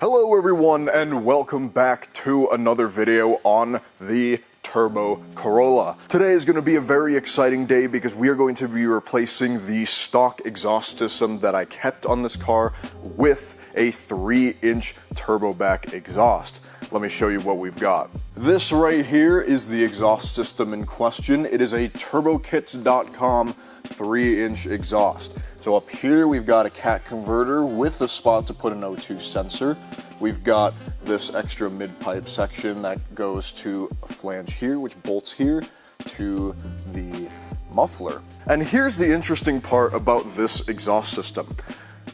Hello everyone and welcome back to another video on the Turbo Corolla. Today is going to be a very exciting day because we are going to be replacing the stock exhaust system that I kept on this car with a 3-inch turbo back exhaust. Let me show you what we've got. This right here is the exhaust system in question. It is a turbokits.com 3-inch exhaust. So up here we've got a cat converter with a spot to put an O2 sensor. We've got this extra mid-pipe section that goes to a flange here, which bolts here to the muffler. And here's the interesting part about this exhaust system.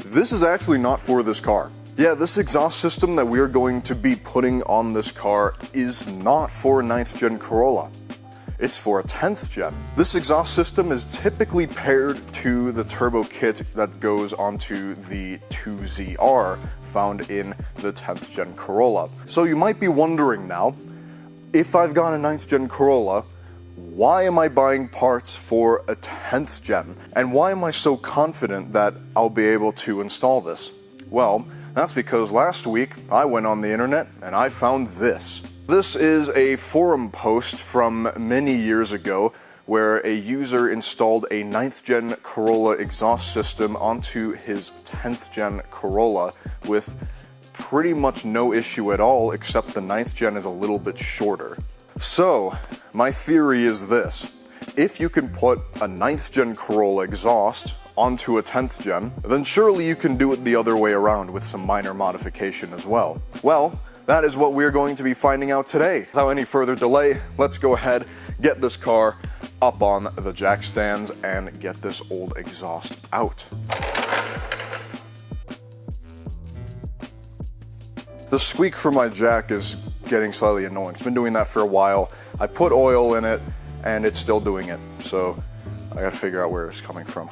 This is actually not for this car. Yeah, this exhaust system that we are going to be putting on this car is not for a 9th gen Corolla. It's for a 10th gen. This exhaust system is typically paired to the turbo kit that goes onto the 2ZR found in the 10th gen Corolla. So you might be wondering now, if I've got a 9th gen Corolla, why am I buying parts for a 10th gen? And why am I so confident that I'll be able to install this? Well, that's because last week I went on the internet and I found this. This is a forum post from many years ago where a user installed a 9th gen Corolla exhaust system onto his 10th gen Corolla with pretty much no issue at all, except the 9th gen is a little bit shorter. So, my theory is this. If you can put a 9th gen Corolla exhaust onto a 10th gen, then surely you can do it the other way around with some minor modification as well. Well, that is what we're going to be finding out today. Without any further delay, let's go ahead, get this car up on the jack stands and get this old exhaust out. The squeak from my jack is getting slightly annoying. It's been doing that for a while. I put oil in it and it's still doing it. So I gotta figure out where it's coming from.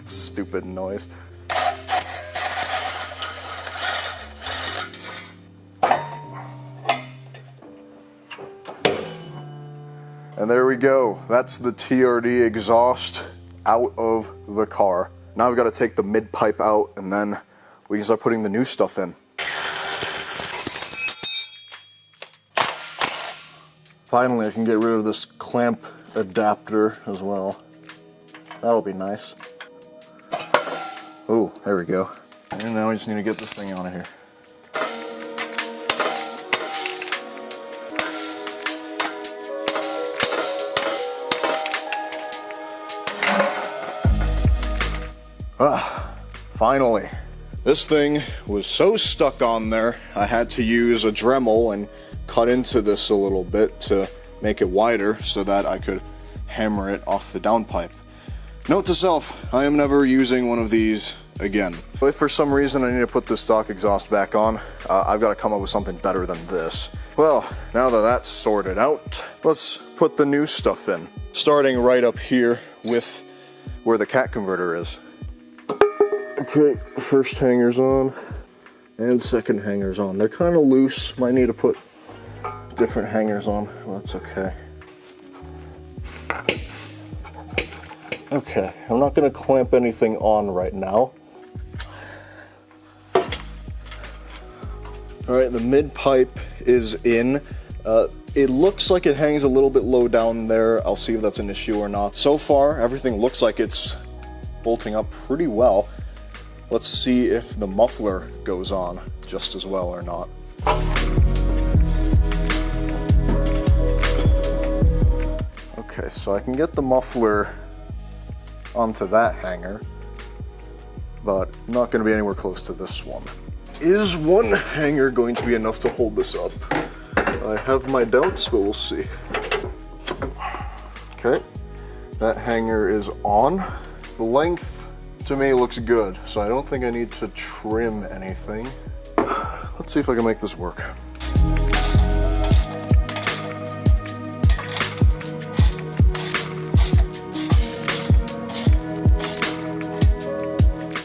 Stupid noise. And there we go. That's the TRD exhaust out of the car. Now I've got to take the mid pipe out and then we can start putting the new stuff in. Finally, I can get rid of this clamp adapter as well. That'll be nice. Oh, there we go. And now we just need to get this thing out of here. Finally. This thing was so stuck on there, I had to use a Dremel and cut into this a little bit to make it wider so that I could hammer it off the downpipe. Note to self, I am never using one of these again. If for some reason I need to put this stock exhaust back on, I've got to come up with something better than this. Well, now that that's sorted out, let's put the new stuff in. Starting right up here with where the cat converter is. Okay, first hanger's on, and second hanger's on. They're kind of loose, might need to put different hangers on. Well, that's okay. Okay, I'm not going to clamp anything on right now. Alright, the mid pipe is in. It looks like it hangs a little bit low down there. I'll see if that's an issue or not. So far, everything looks like it's bolting up pretty well. Let's see if the muffler goes on just as well or not. Okay, so I can get the muffler onto that hanger, but I'm not going to be anywhere close to this one. Is one hanger going to be enough to hold this up? I have my doubts, but we'll see. Okay, that hanger is on. The length to me looks good, so I don't think I need to trim anything. Let's see if I can make this work.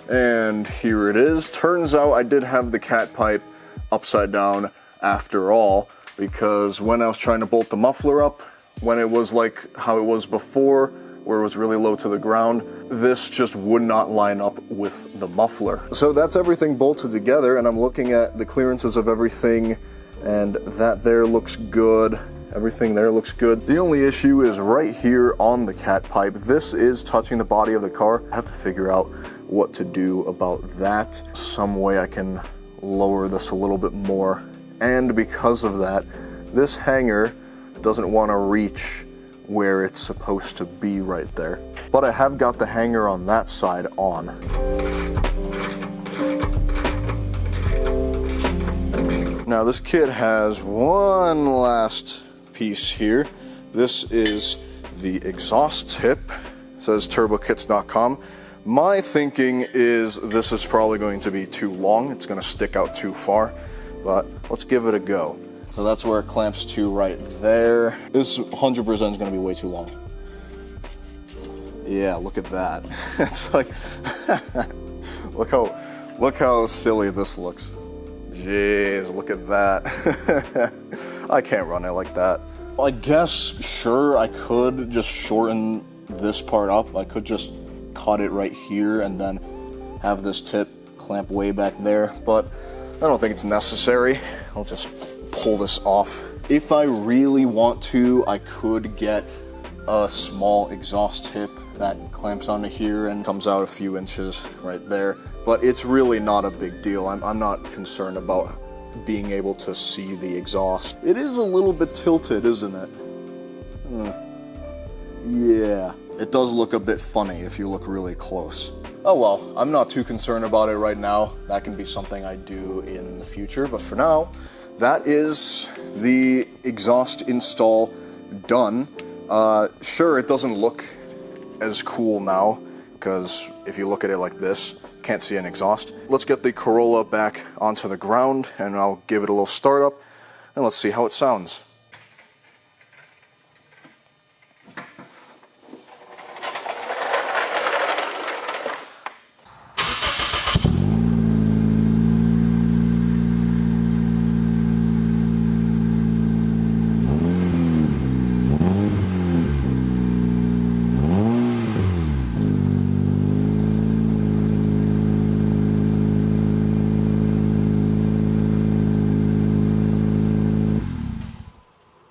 And here it is. Turns out I did have the cat pipe upside down after all, because when I was trying to bolt the muffler up, when it was like how it was before, where it was really low to the ground. This just would not line up with the muffler. So that's everything bolted together, and I'm looking at the clearances of everything, and that there looks good. Everything there looks good. The only issue is right here on the cat pipe. This is touching the body of the car. I have to figure out what to do about that. Some way I can lower this a little bit more. And because of that, this hanger doesn't want to reach where it's supposed to be right there. But I have got the hanger on that side on. Now this kit has one last piece here. This is the exhaust tip. It says turbokits.com. My thinking is this is probably going to be too long. It's going to stick out too far, but let's give it a go. So that's where it clamps to right there. This 100% is going to be way too long. Yeah, look at that. It's like, look how silly this looks. Jeez, look at that. I can't run it like that. I guess, sure, I could just shorten this part up. I could just cut it right here and then have this tip clamp way back there, but I don't think it's necessary. I'll just pull this off. If I really want to, I could get a small exhaust tip that clamps onto here and comes out a few inches right there, but it's really not a big deal. I'm not concerned about being able to see the exhaust. It is a little bit tilted, isn't it? Yeah, it does look a bit funny if you look really close. Oh well, I'm not too concerned about it right now. That can be something I do in the future, but for now, that is the exhaust install done. Sure, it doesn't look as cool now, because if you look at it like this, can't see an exhaust. Let's get the Corolla back onto the ground, and I'll give it a little start up, and let's see how it sounds.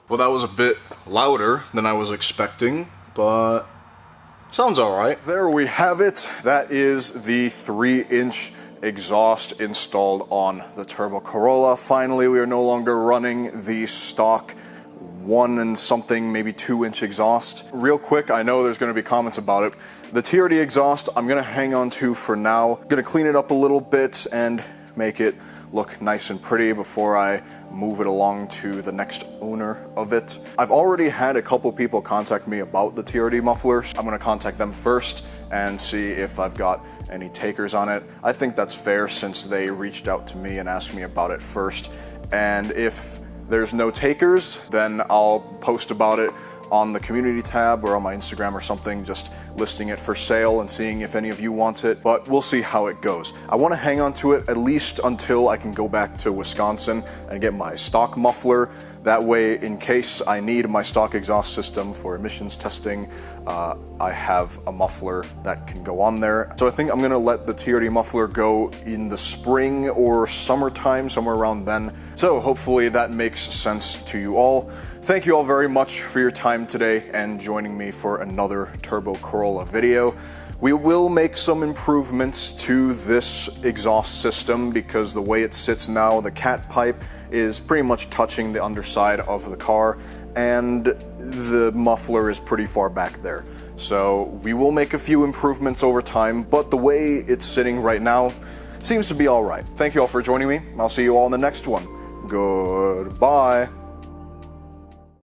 Well, that was a bit louder than I was expecting, but sounds all right. There we have it. That is the 3-inch exhaust installed on the Turbo Corolla. Finally, we are no longer running the stock 1 and something, maybe 2-inch exhaust. Real quick, I know there's going to be comments about it. The TRD exhaust, I'm going to hang on to for now. I'm going to clean it up a little bit and make it look nice and pretty before I move it along to the next owner of it. I've already had a couple people contact me about the TRD mufflers. I'm going to contact them first and see if I've got any takers on it. I think that's fair since they reached out to me and asked me about it first. And if there's no takers, then I'll post about it on the community tab or on my Instagram or something, just listing it for sale and seeing if any of you want it, but we'll see how it goes. I want to hang on to it at least until I can go back to Wisconsin and get my stock muffler. That way, in case I need my stock exhaust system for emissions testing, I have a muffler that can go on there. So I think I'm going to let the TRD muffler go in the spring or summertime, somewhere around then. So hopefully that makes sense to you all. Thank you all very much for your time today and joining me for another Turbo Corolla video. We will make some improvements to this exhaust system because the way it sits now, the cat pipe is pretty much touching the underside of the car and the muffler is pretty far back there. So we will make a few improvements over time, but the way it's sitting right now seems to be all right. Thank you all for joining me. I'll see you all in the next one. Goodbye.